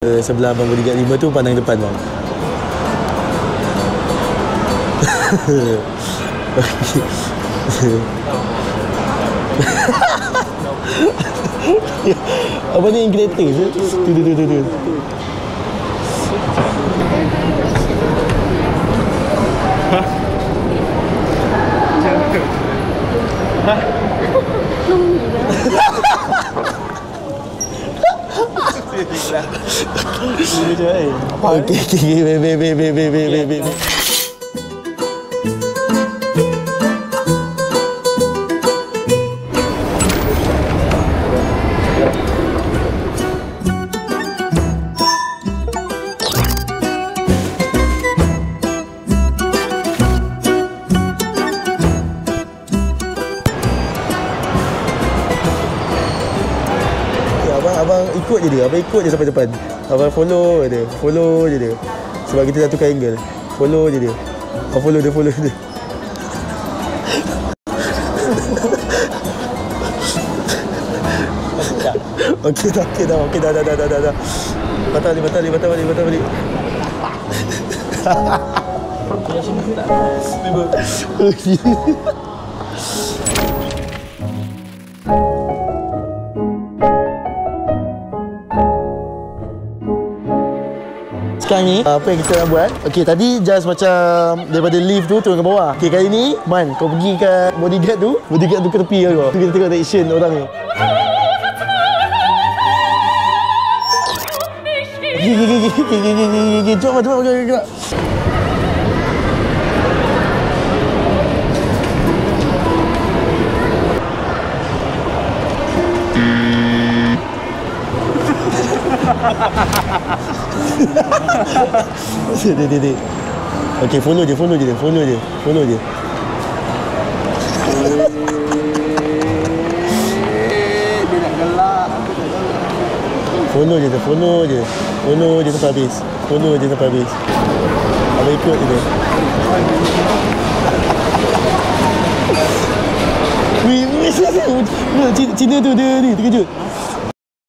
Sebelah abang bodyguard 5 tu pandang depan bang. Apa ni yang kereta tu? Tu. Okay, babe. Abang ikut je dia, abang ikut je sampai depan. Abang follow je dia. Sebab kita dah tukar angle. Follow je dia. Abang follow dia. Okey dah. Patah balik. Sekarang ni apa yang kita nak buat? Okey, tadi just macam daripada lift tu turun ke bawah. Okey, kali ni Man, kau pergi kat bodyguard tu ke tepi kau. Kita tengok reaction orang ni. Gigi. Jom gerak. Dia. Okey, follow je. Dia nak gelak. Follow je sampai habis. Abang ikut je dia. Cina tu dia ni terkejut.